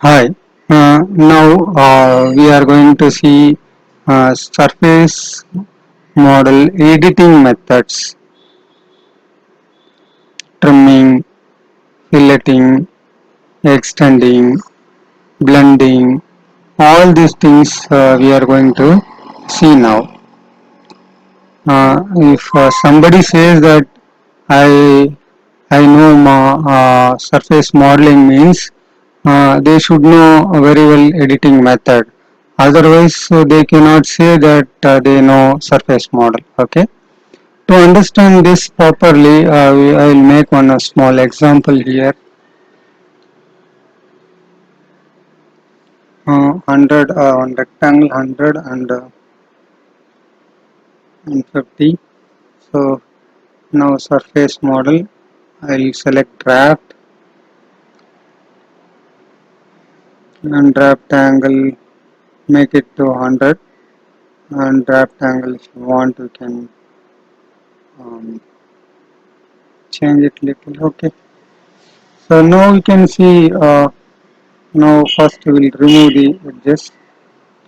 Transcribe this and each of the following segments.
Hi. Now we are going to see surface model editing methods, trimming, filleting, extending, blending. All these things we are going to see now. If somebody says that I I know surface modeling means they should know a very well editing method. Otherwise, they cannot say that they know surface model. Okay. To understand this properly, I will make one a small example here. 100 on rectangle 100 and 50. So now surface model. I will select draft and draft angle. Make it to 100 and draft angle. If you want, you can um, change it little. Okay. So now you can see. Now first we will remove the edges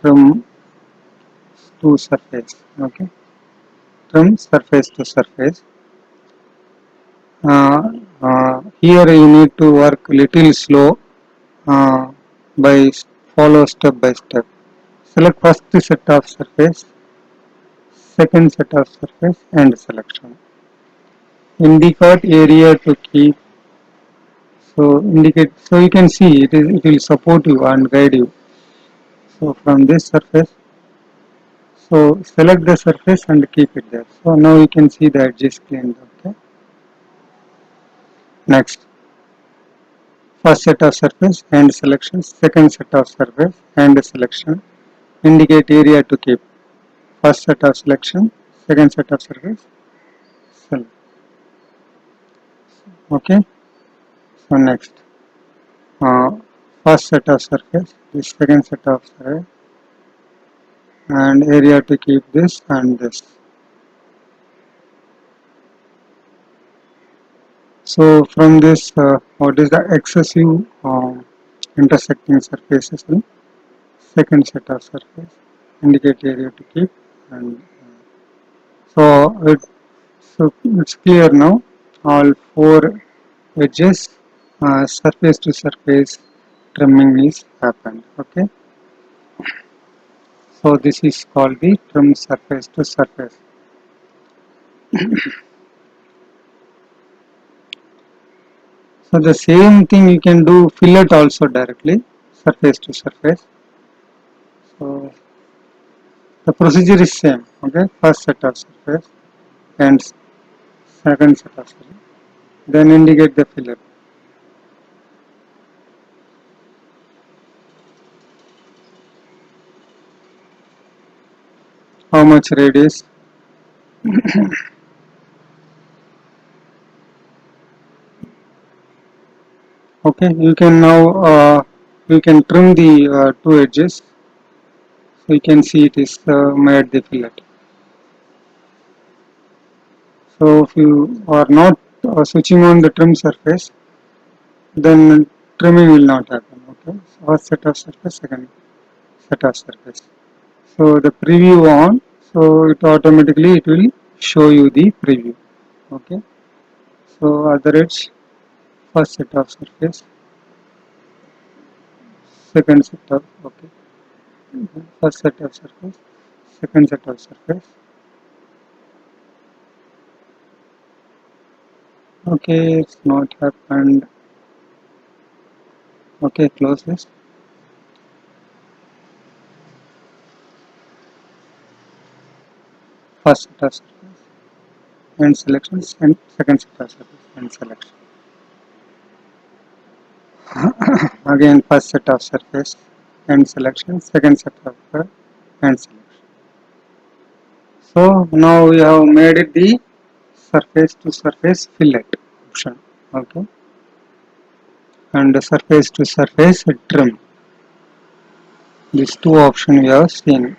from to surface. Okay. From surface to surface. Here you need to work little slow uh, by follow step by step. Select first set of surface, second set of surface and selection. Indicate area to keep. So indicate. So you can see it will support you and guide you. So from this surface, so select the surface and keep it there. So now you can see the edges cleaned. Okay. Next, first set of surface and selection, second set of surface and selection. Indicate area to keep. First set of selection, second set of surface, select. Okay. So next, uh, first set of surface, this second set of surface, and area to keep this and this. So from this, what is the excessive intersecting surfaces in second set of surface? Indicate area to keep and so it's clear now. All four edges, surface to surface trimming is happened. Okay. So this is called the trim surface to surface. So the same thing you can do fillet also directly surface to surface. So the procedure is same. Okay. First set of surface and second set of surface. Then indicate the fillet. How much radius? Okay. You can now you can trim the two edges. So you can see it is made the fillet. So if you are not switching on the trim surface, then trimming will not happen. Okay. So first set of surface, second set of surface. So the preview on, so it will show you the preview. Okay. So other edge, first set of surface, second set of okay, first set of surface, second set of surface. Okay, it's not happened. Okay, close this. First set of surface and selections and second set of surface and selection. Again first set of surface and selection, second set of and selection. So now we have made it the surface to surface fillet option. Okay, and the surface to surface trim. These two options we have seen.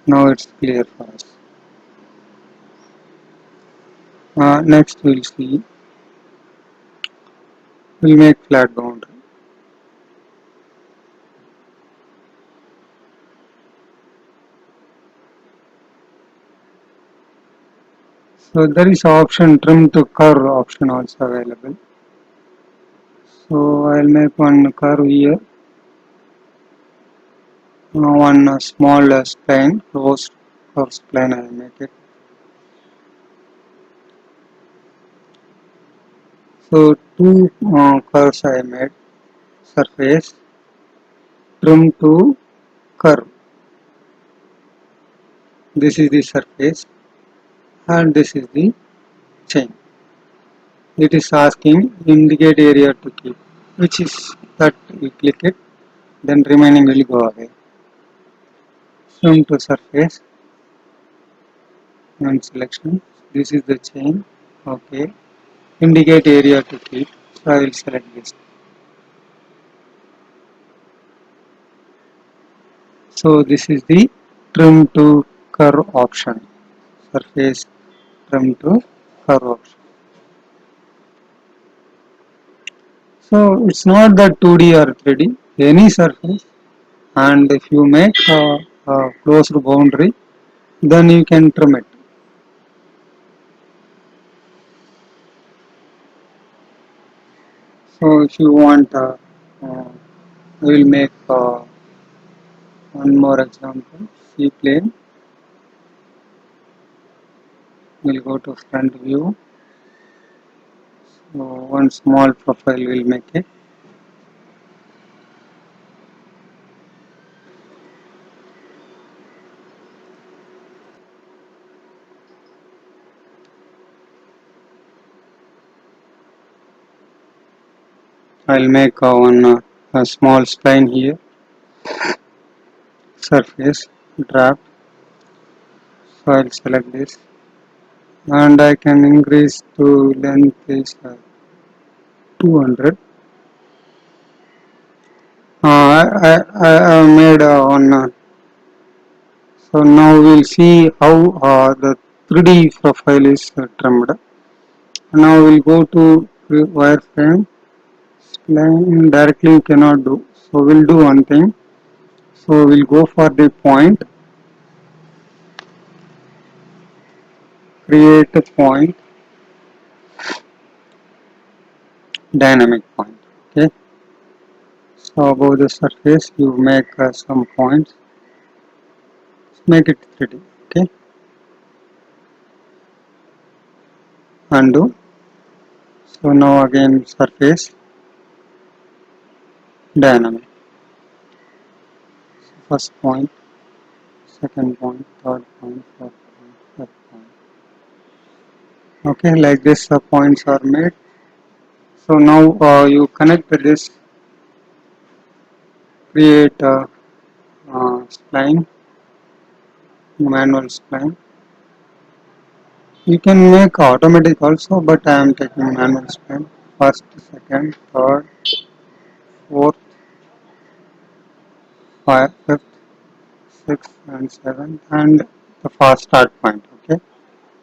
Now it's clear for us. Next we'll see. We'll make flat boundary. So there is option trim to curve option also available. So I'll make one curve here. One small spline, closed curve spline I'll make it. So two curves I made. Surface, trim to curve. This is the surface and this is the chain. It is asking indicate area to keep, which is that you click it, then remaining will go away. Zoom to surface and selection. This is the chain. Okay. Indicate area to keep. So I will select this. So this is the trim to curve option. Surface trim to curve option. So it's not that 2D or 3D, any surface, and if you make a closed boundary, then you can trim it. So if you want, we will make one more example. C plane. We'll go to front view. So one small profile will make it. I'll make a small spline here. Surface draft. So I'll select this, and I can increase to length is 200. I made one. So now we'll see how the 3D profile is trimmed. Now we'll go to wireframe. Spline directly you cannot do. So we'll do one thing. So we'll go for the point, create a point, dynamic point. Okay. So above the surface you make some points. Make it 3D. Okay. Undo. So now again surface, dynamic. First point, second point, third point, fourth point, fifth point. Okay, like this points are made. So now you connect this, create a spline, manual spline. You can make automatic also, but I am taking manual spline. First, second, third, fourth, fifth, sixth, and seventh, and the fast start point. Okay,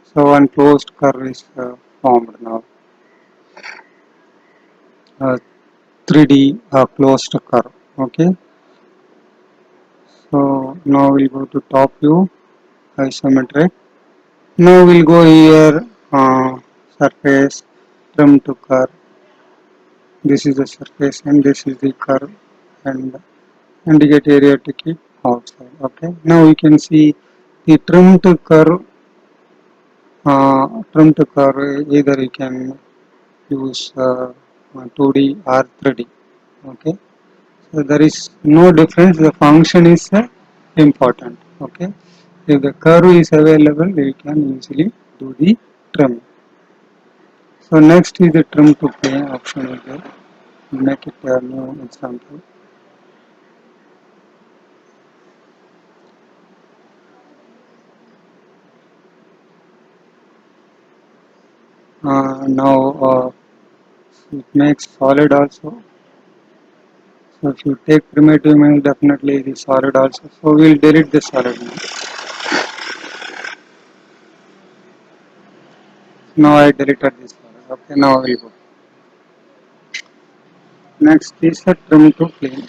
so one closed curve is formed now. 3D closed curve. Okay, so now we'll go to top view, isometric. Now we'll go here, surface, trim to curve. This is the surface and this is the curve, and indicate area to keep outside. Okay. Now we can see the trim to curve. Either you can use 2D or 3D. Okay. So there is no difference. The function is important. Okay. If the curve is available, we can easily do the trim. So next is the trim to plane option is there. Make it a new example. Now it makes solid also. So if you take primitive image, definitely the solid also. So we'll delete the solid now. Now I deleted this solid. Okay, now we'll go. Next is a trim to plane.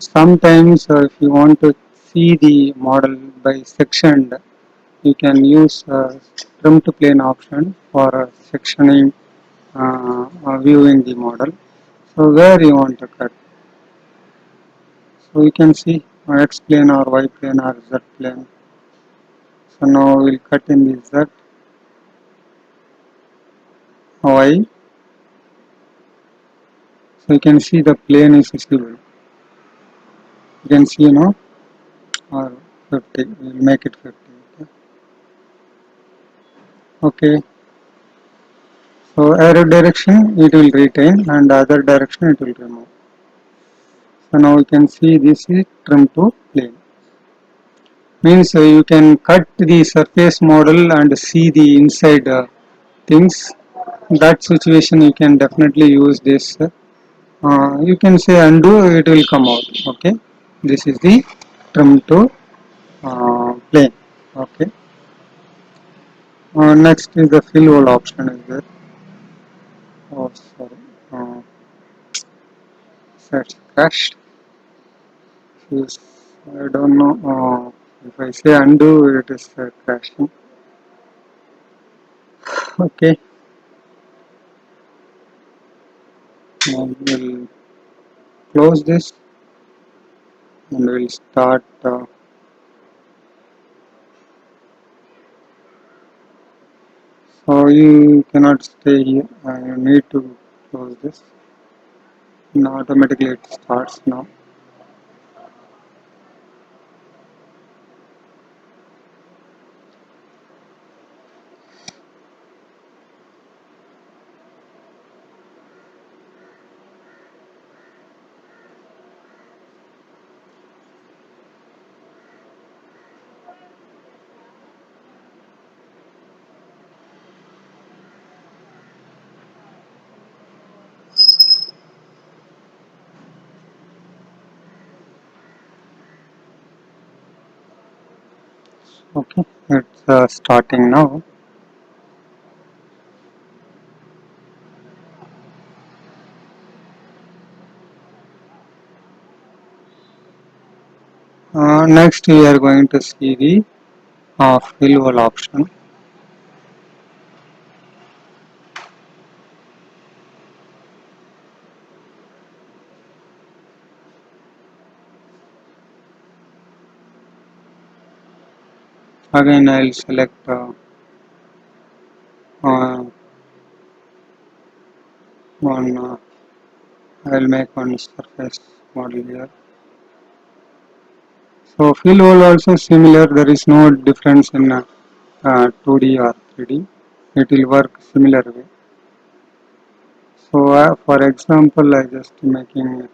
Sometimes if you want to see the model by sectioned, you can use trim to plane option for sectioning, viewing the model. So where you want to cut. So you can see X plane or Y plane or Z plane. So now we'll cut in the Z, Y. So you can see the plane is visible. You can see now, or 50. We'll make it 50. Okay. So arrow direction it will retain and other direction it will remove. So now you can see this is trim to plane. Means you can cut the surface model and see the inside things. That situation you can definitely use this. You can say undo, it will come out. Okay, this is the trim to plane. Okay. Next is the fill hole option is there. Oh, sorry. That's crashed. Yes, I don't know. If I say undo, it is crashing. Okay. We'll close this and we'll start. So you cannot stay here. You need to close this. And automatically it starts now. Okay, it's starting now. Next, we are going to see the fill hole option. Again, I'll select uh, one. I'll make one surface model here. So fill hole also similar. There is no difference in 2D or 3D. It will work similar way. So for example, I just making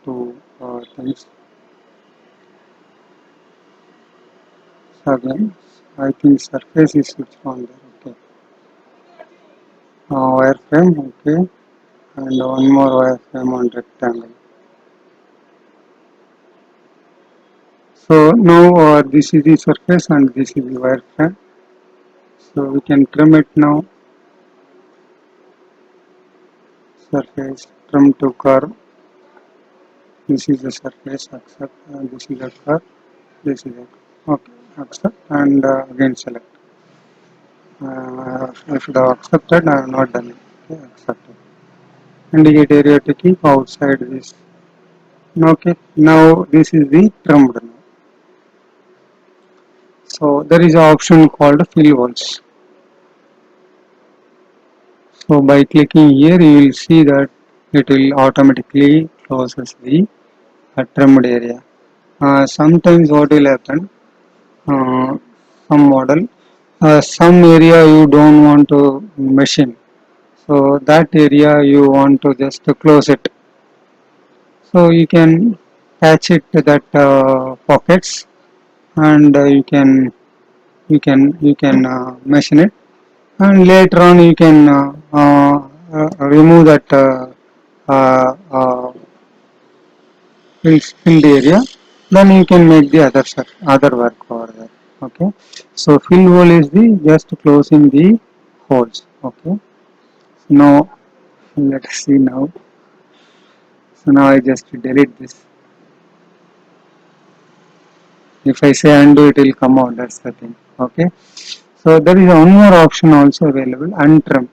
two things. So again, I think surface is switched on there. Okay. Wireframe. Okay. And one more wireframe on rectangle. So now this is the surface and this is the wireframe. So we can trim it now. Surface trim to curve. This is the surface, accept, this is a curve, this is a, okay, accept, and again select. I should have accepted, I have not done it. Okay, accepted. Indicate area to keep outside this. Okay, now this is the trimmed now. So there is an option called fill holes. So by clicking here, you will see that it will automatically closes the trimmed area. Sometimes what will happen, uh, some model, some area you don't want to machine, so that area you want to just close it, so you can patch it to that pockets, and you can machine it, and later on you can remove that uh, uh, filled area, then you can make the other work over there. Okay, so fill hole is the just closing the holes. Okay, now let's see now. So now I just delete this. If I say undo, it will come out. That's the thing. Okay. So there is one more option also available, untrim.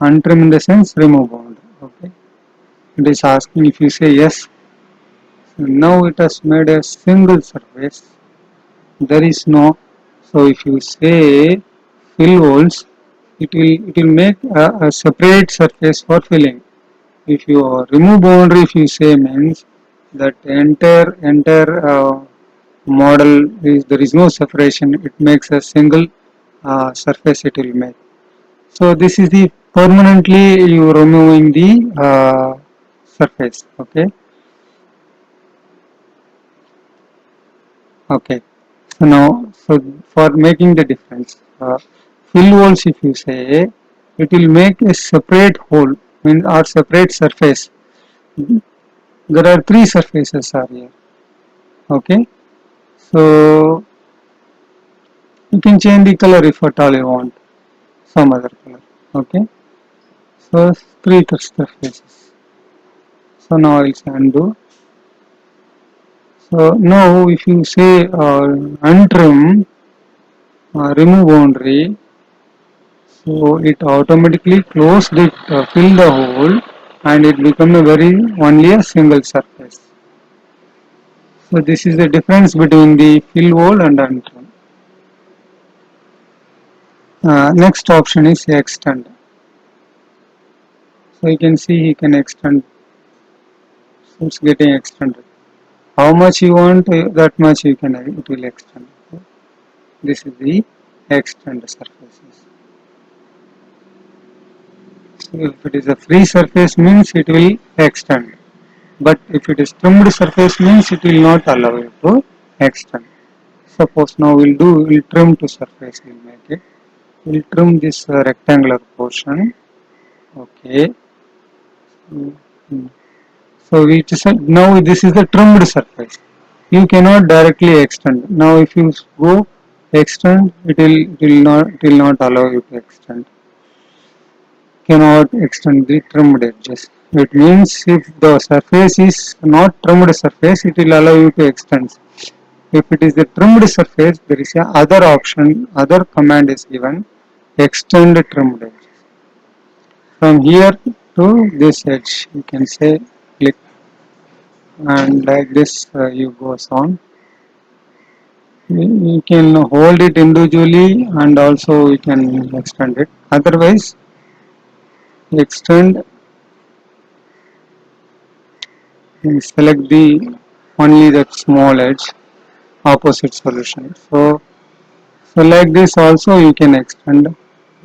Untrim in the sense remove boundary. Okay. It is asking if you say yes. So now it has made a single surface. There is no. So if you say fill holes, it will make a separate surface for filling. If you remove boundary, if you say means that entire model is there is no separation. It makes a single surface. It will make. So this is the permanently you removing the surface. Okay. Okay. So now, so for making the difference, fill holes if you say, it will make a separate hole, means or separate surface. There are three surfaces are here. Okay. So you can change the color if at all you want, some other color. Okay. So three surfaces. So now I'll say undo. So now if you say untrim, remove boundary, so it automatically closed it, fill the hole, and it become a very only a single surface. So this is the difference between the fill hole and untrim. Next option is extend. So you can see you can extend. So it's getting extended. How much you want, that much you can it will extend. This is the extend surfaces. So if it is a free surface means it will extend. But if it is trimmed surface means it will not allow you to extend. Suppose now we'll trim to surface, we'll make it. We'll trim this rectangular portion. Okay. Mhm. So we just said now this is the trimmed surface. You cannot directly extend. Now if you go extend, it will not allow you to extend. Cannot extend the trimmed edges. It means if the surface is not trimmed surface, it will allow you to extend. If it is the trimmed surface, there is a other option, other command is given, extend trimmed edge. From here to this edge, you can say click, and like this you goes on. You can hold it individually and also you can extend it. Otherwise, extend and select the only that small edge opposite solution. So like this also you can extend.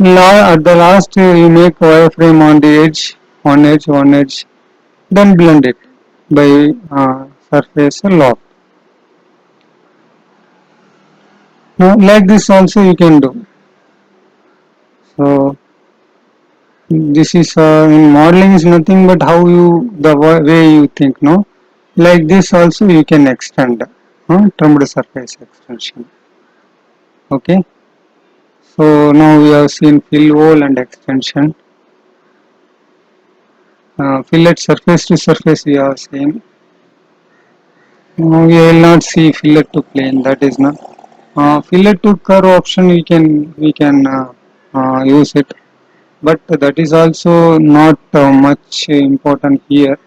At the last you make wireframe on the edge, one edge, then blend it by surface lock. Now like this also you can do. So this is in modeling is nothing but how you the way you think, no. Like this also you can extend trimmed surface extension. Okay. So now we have seen fill hole and extension. Fillet surface to surface we have seen. We will not see fillet to plane. That is not. Fillet to curve option we can use it, but that is also not much important here.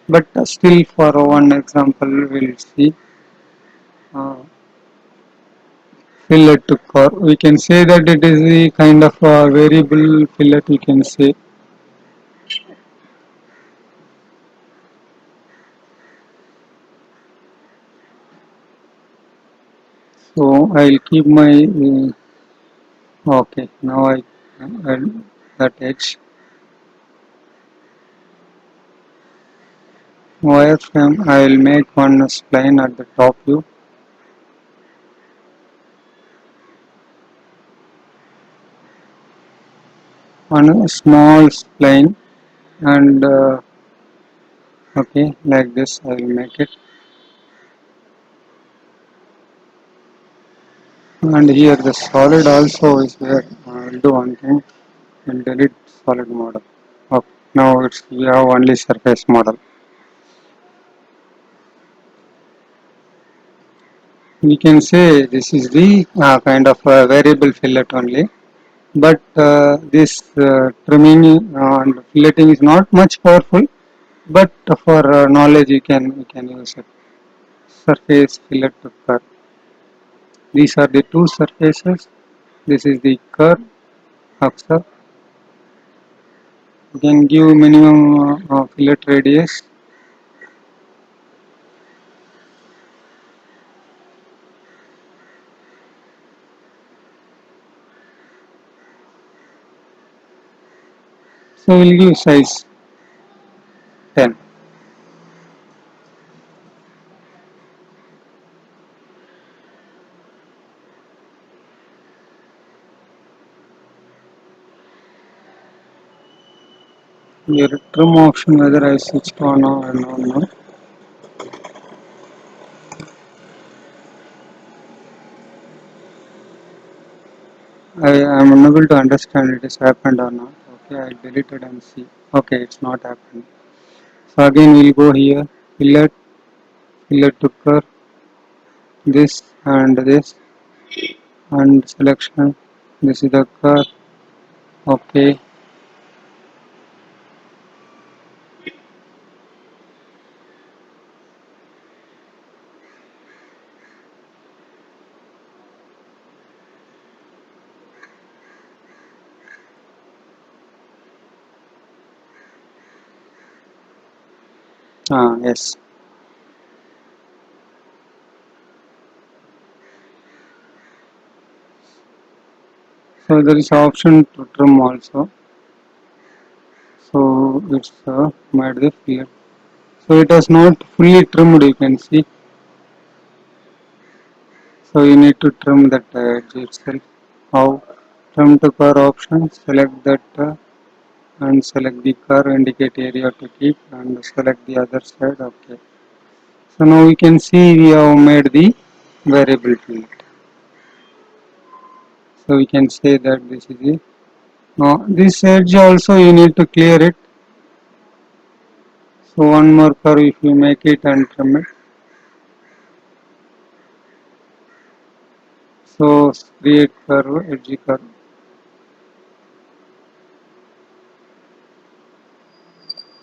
But still, for one example, we'll see fillet to curve. We can say that it is the kind of variable fillet. We can say. So I'll keep my okay. Now I'll that edge wireframe. I'll make one spline at the top view. One small spline, and okay, like this I will make it. And here the solid also is there. I will do one thing and delete solid model. Okay, now we have only surface model. we can say this is the kind of variable fillet only. But this trimming and filleting is not much powerful. But for knowledge, you can use it. Surface fillet to curve. These are the two surfaces. This is the curve. Observe. You can give minimum fillet radius. So we'll give size 10. Your trim option whether I switched on or not. I am unable to understand it is happened or not. Okay, I deleted and see. Okay, it's not happened. So again we'll go here, fillet, fillet to curve, this and selection. This is the curve. Okay. Yes. So there is option to trim also. So it's made the fillet. So it was not fully trimmed. You can see. So you need to trim that edge itself. How? Trim to curve option. Select that and select the curve. Indicate area to keep and select the other side. Okay. So now we can see we have made the variable fillet. So we can say that this is it. Now this edge also you need to clear it. So one more curve if you make it and trim it. So create curve, edge curve.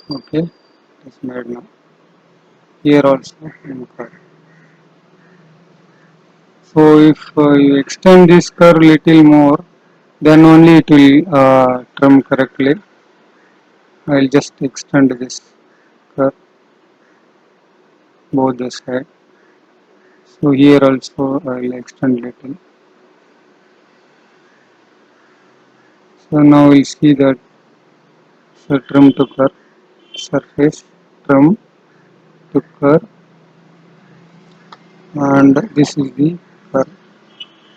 Okay, it's made now. Here also in curve. So if you extend this curve little more, then only it will trim correctly. I will just extend this curve both the side. So here also I will extend little. So now we'll see that. So trim to curve, surface, trim to curve, and this is the curve.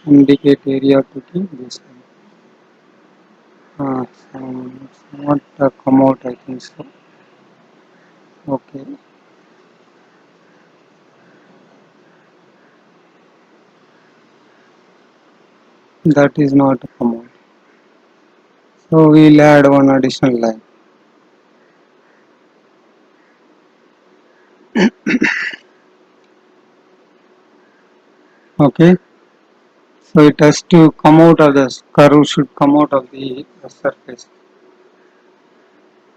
Indicate area to keep this one. So it's not come out, I think so. Okay, that is not come out. So we'll add one additional line. Okay, so it has to come out of the curve, should come out of the surface.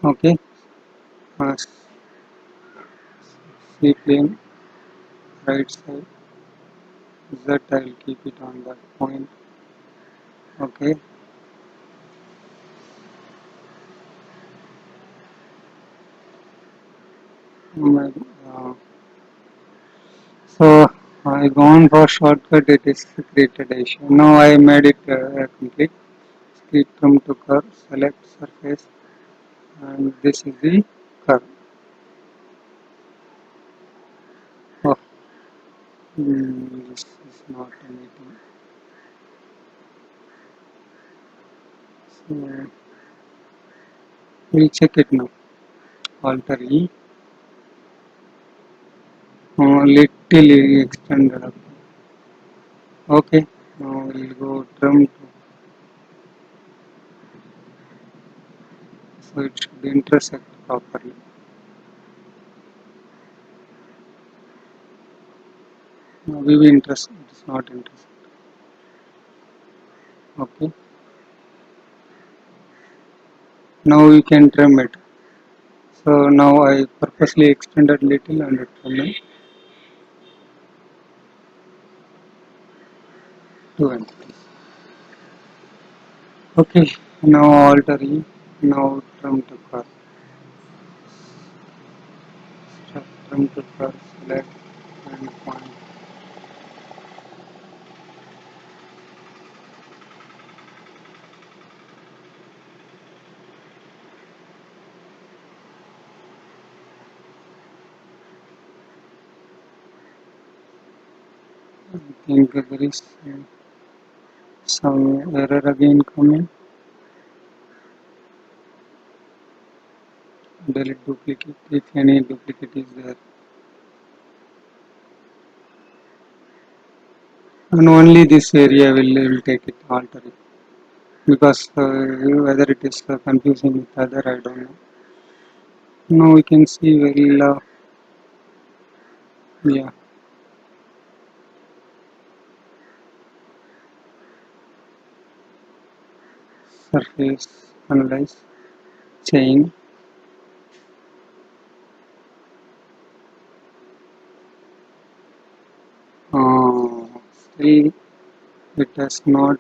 Okay, uh, C plane, right side, Z I will keep it on that point. Okay, uh, so I gone for shortcut, it is created issue. Now I made it complete. Click from to curve, select surface, and this is the curve. Oh, this is not anything. So we'll check it now. Alter E, little extended up. Okay, now we'll go trim to, so it should intersect properly. VV interest is not interest. Okay. Now we can trim it. So now I purposely extended little and trim it to end. Okay. Now alter E. Now trim to curve. Trim to curve. Select and point. I think there is some error again coming. Delete duplicate if any duplicate is there. And only this area will take it, alter it. Because whether it is confusing with other, I don't know. Now we can see well, yeah, surface, analyze, chain. Still it has not,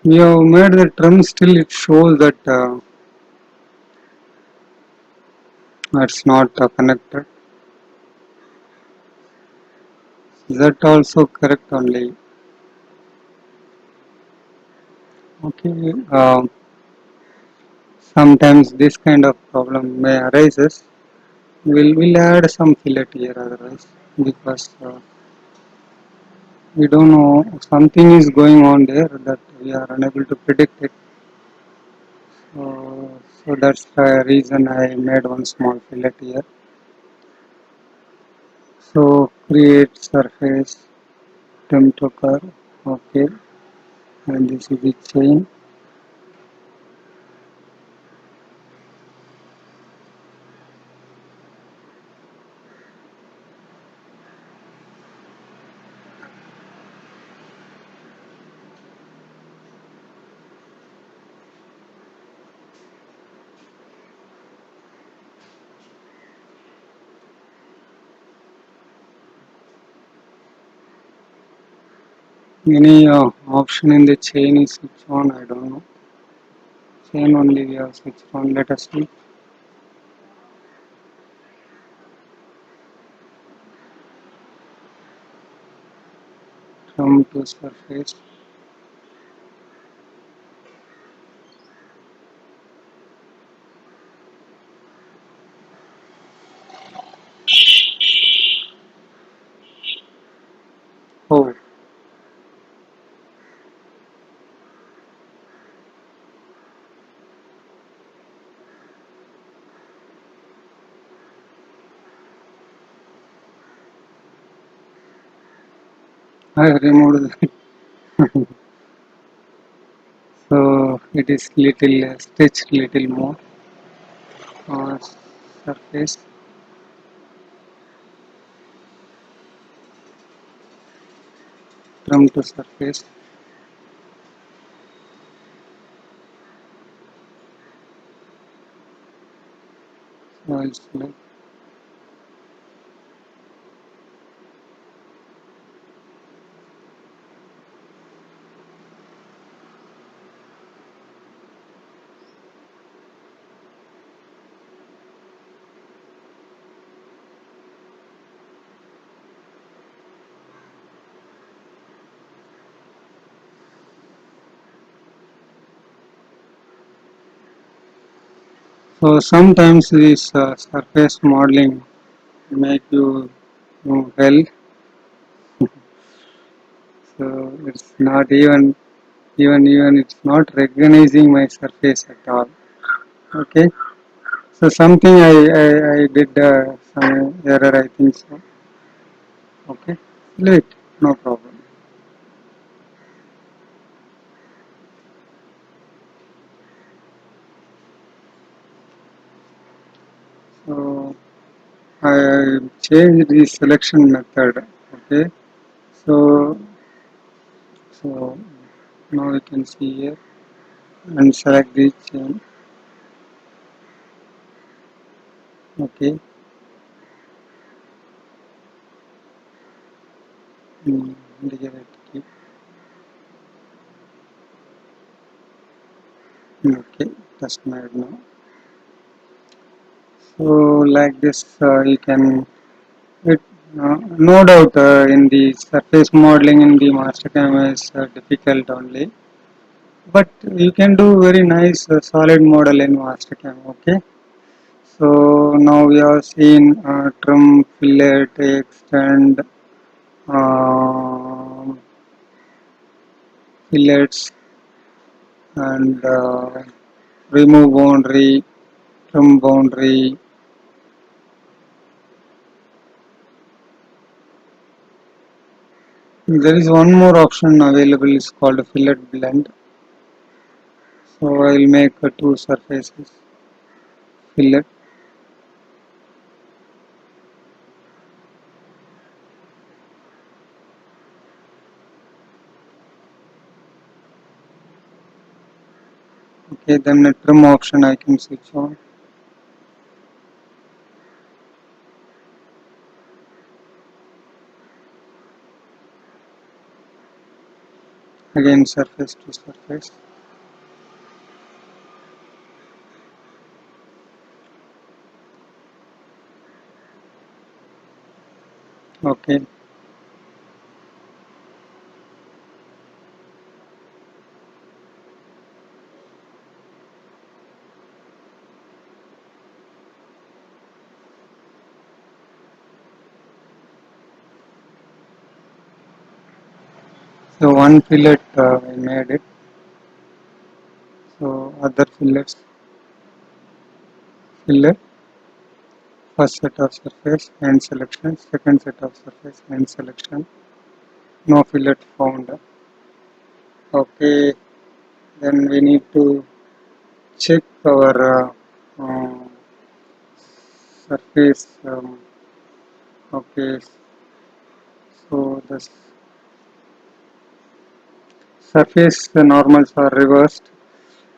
we have made the trim, still it shows that it's not connected. That also correct only. Okay, sometimes this kind of problem may arises. We'll add some fillet here otherwise, because we don't know, something is going on there that we are unable to predict it. So that's the reason I made one small fillet here. So create surface, trim to curve, okay, and this is the chain. Any option in the chain is switched on, I don't know. Chain only we have switched on, let us see. Trim to surface. Oh, I removed that. So it is little stitched little more. uh, Surface, trim to surface. So I'll select. So sometimes this surface modeling make you hell. So it's not even it's not recognizing my surface at all. Okay. So something I did some error, I think so. Okay. Leave it. No problem. So I changed the selection method. Okay. So so now you can see here and select the chain. Okay. Indicate key. Okay. That's made now. So like this, you can. It, no doubt in the surface modeling in the Mastercam is difficult only, but you can do very nice solid model in Mastercam. Okay, so now we have seen trim, fillet, extend, uh, fillets, and remove boundary, trim boundary. There is one more option available is called fillet blend. So I will make two surfaces fillet. Okay, then the trim option I can switch on. Again surface to surface. Okay, so one fillet I made it. So other fillets, fillet, first set of surface and selection, second set of surface and selection. No fillet found. Okay, then we need to check our surface. Okay, so the surface normals are reversed.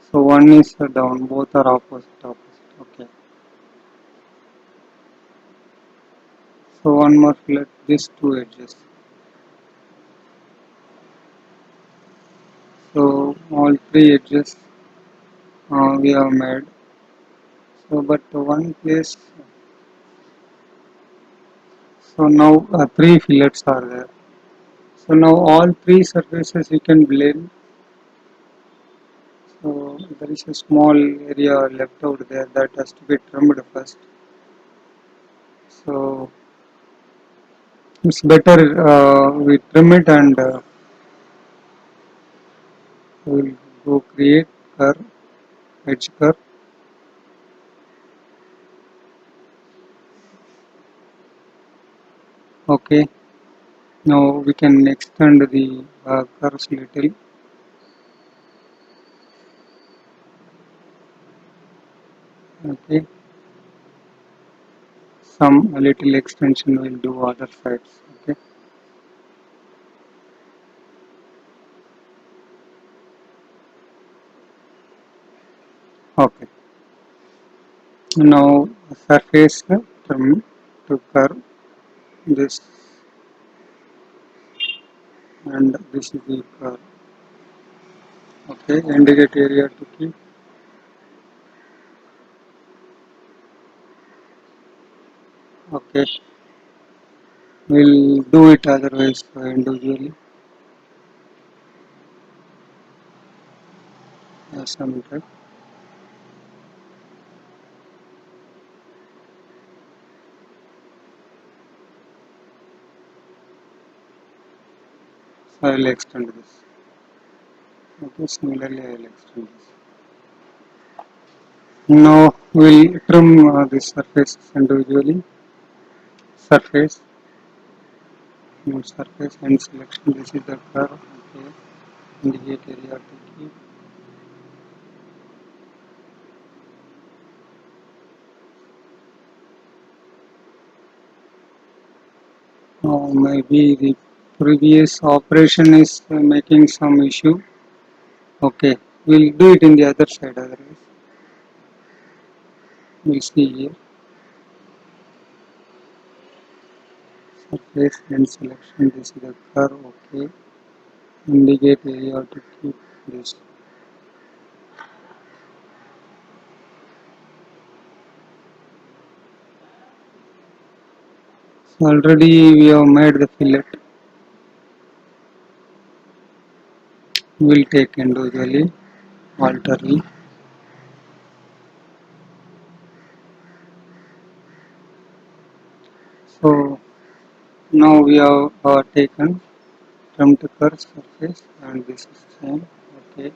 So one is down, both are opposite, opposite. Okay. So one more fillet, these two edges. So all three edges we have made. So but one place. So now three fillets are there. So now all three surfaces you can blend. So there is a small area left out there that has to be trimmed first. So it's better we trim it and we'll go create curve, edge curve. Okay. Now we can extend the curves little. Okay. Some little extension will do other sides. Okay. Okay. Now surface trim to curve this and this is the curve. Okay. Indicate area to keep. Okay. We'll do it otherwise individually. Some type. So I will extend this. Okay. Similarly, I will extend this. Now we'll trim this surface individually. Surface. New surface and selection. This is the curve. Okay. Indicate area to keep. Maybe the previous operation is making some issue. Okay, we'll do it in the other side. Otherwise, we'll see here. Surface and selection. This is the curve. Okay. Indicate area to keep this. So already we have made the fillet. We'll take individually, alternately. So now we have taken trim to curve surface and this is same. Okay.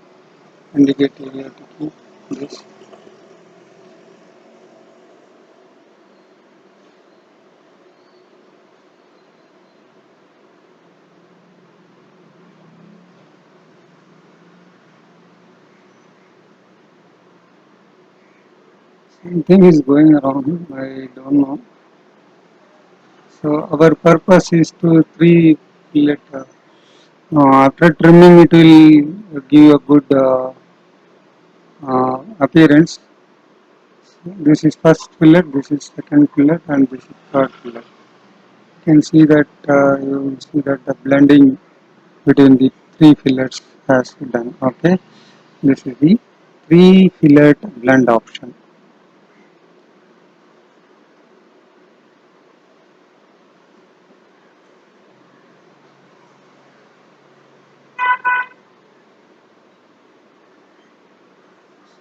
Indicate area to keep this. Something is going around. I don't know. So our purpose is to three fillet. After trimming, it will give a good appearance. This is first fillet, this is second fillet, and this is third fillet. You can see that you will see that the blending between the three fillets has done. Okay, this is the three fillet blend option.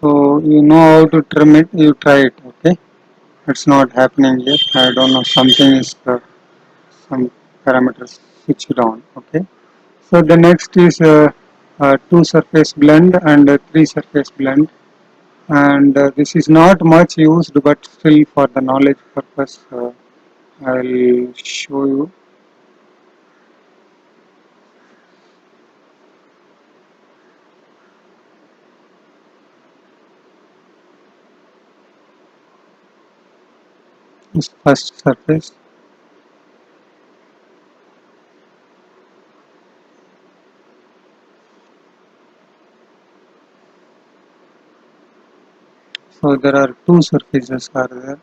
So you know how to trim it. You try it. Okay, it's not happening yet. I don't know. Something is some parameters switched on. Okay. So the next is two surface blend and three surface blend, and this is not much used, but still for the knowledge purpose, I'll show you. This first surface. So there are two surfaces are there.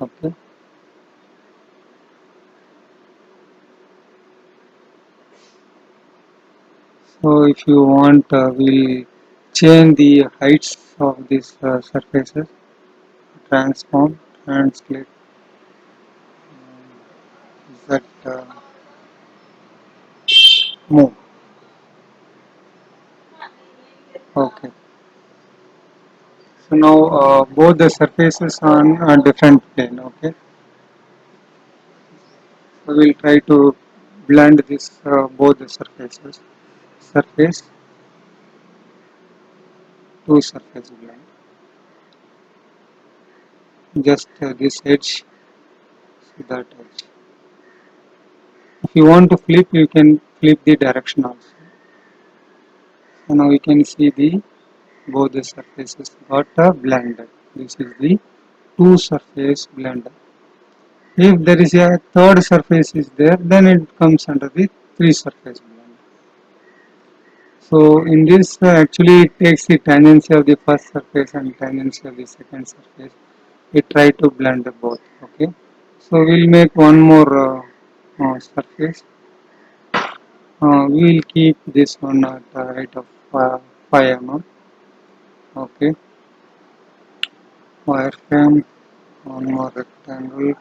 Okay. So if you want, we'll change the heights of these surfaces. Transform, translate. That move. Okay. So now both the surfaces on a different plane. Okay. So we'll try to blend this both the surfaces. Surface to surface blend. Just this edge to that edge. If you want to flip, you can flip the direction also. So now we can see the both the surfaces got blended. This is the two surface blender. If there is a third surface is there, then it comes under the three surface blender. So in this actually it takes the tangency of the first surface and tangency of the second surface. It try to blend the both. Okay. So we'll make one more surface. We will keep this one at the height of 5 mm. Okay. Wireframe. One more rectangle.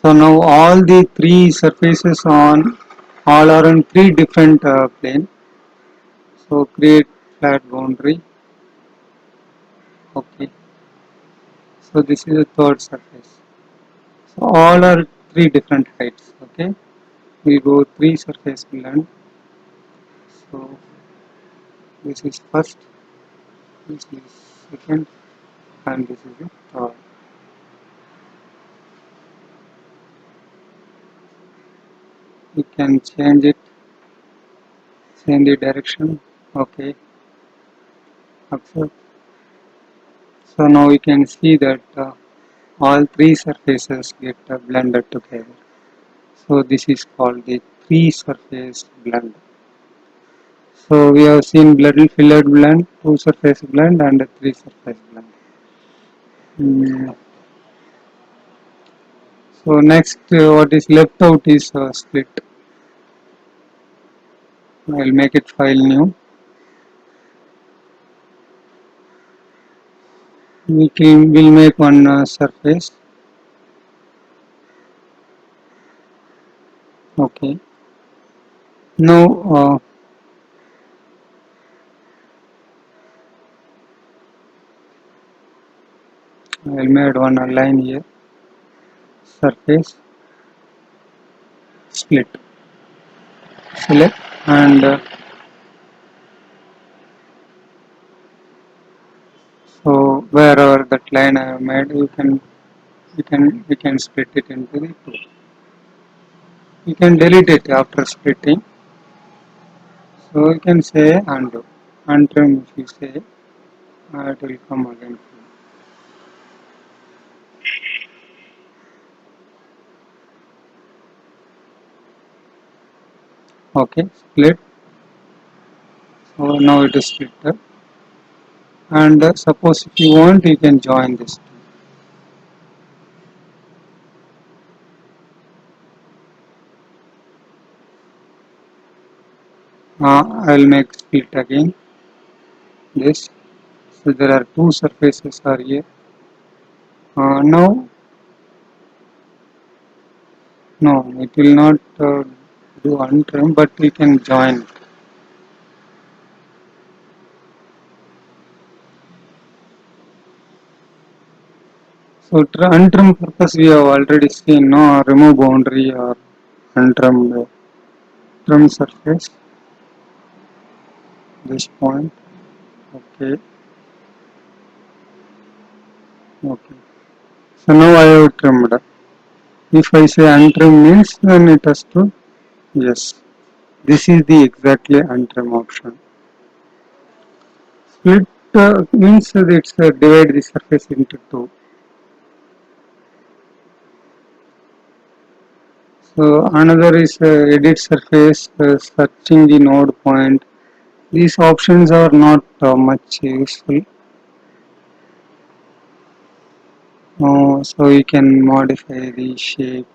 So now all the three surfaces on all are on three different plane. So create flat boundary. Okay. So this is the third surface. So all are three different heights. Okay. We go three surface blend. So this is first, this is second, and this is the third. You can change it, change the direction. Okay, accept. So now we can see that all three surfaces get blended together. So this is called the three surface blend. So we have seen blood filled blend, two surface blend, and a three surface blend. Mm. So next, what is left out is split. I'll make it file new. We'll make one surface. Okay. Now I'll make one line here. Surface split. Select and so wherever that line I have made, we can split it into the two. You can delete it after splitting. So you can say undo. Untrim if you say, it will come again. Okay, split. So now it is split. And suppose if you want, you can join this. I'll make split again. This. So there are two surfaces are here. Now, no, it will not do untrim, but we can join. So untrim purpose we have already seen. No, remove boundary or untrim trim surface. This point. Okay. Okay. So now I have trimmed. If I say untrim means, then it has to, yes. This is the exactly untrim option. Split means that it's divide the surface into two. So another is edit surface, searching the node point. These options are not much useful. So you can modify the shape.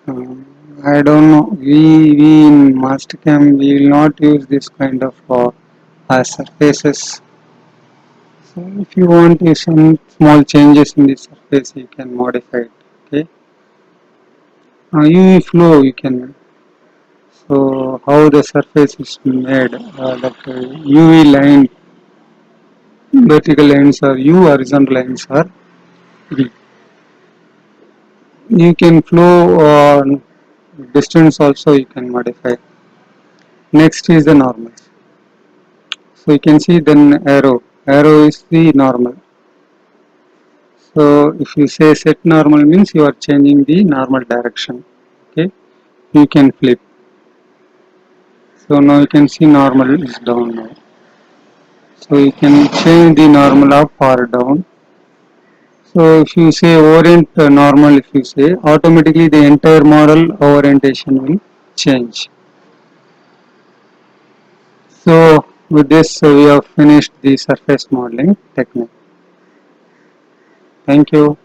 I don't know. We in Mastercam we will not use this kind of surfaces. So if you want some small changes in the surface, you can modify it. Okay. UV flow you can. So how the surface is made? That UV line, vertical lines are U, horizontal lines are V. You can flow distance also you can modify. Next is the normal. So you can see then arrow. Arrow is the normal. So if you say set normal means you are changing the normal direction. Okay. You can flip. So now you can see normal is down now. So you can change the normal up or down. So if you say orient normal, if you say automatically the entire model orientation will change. So with this we have finished the surface modeling technique. Thank you.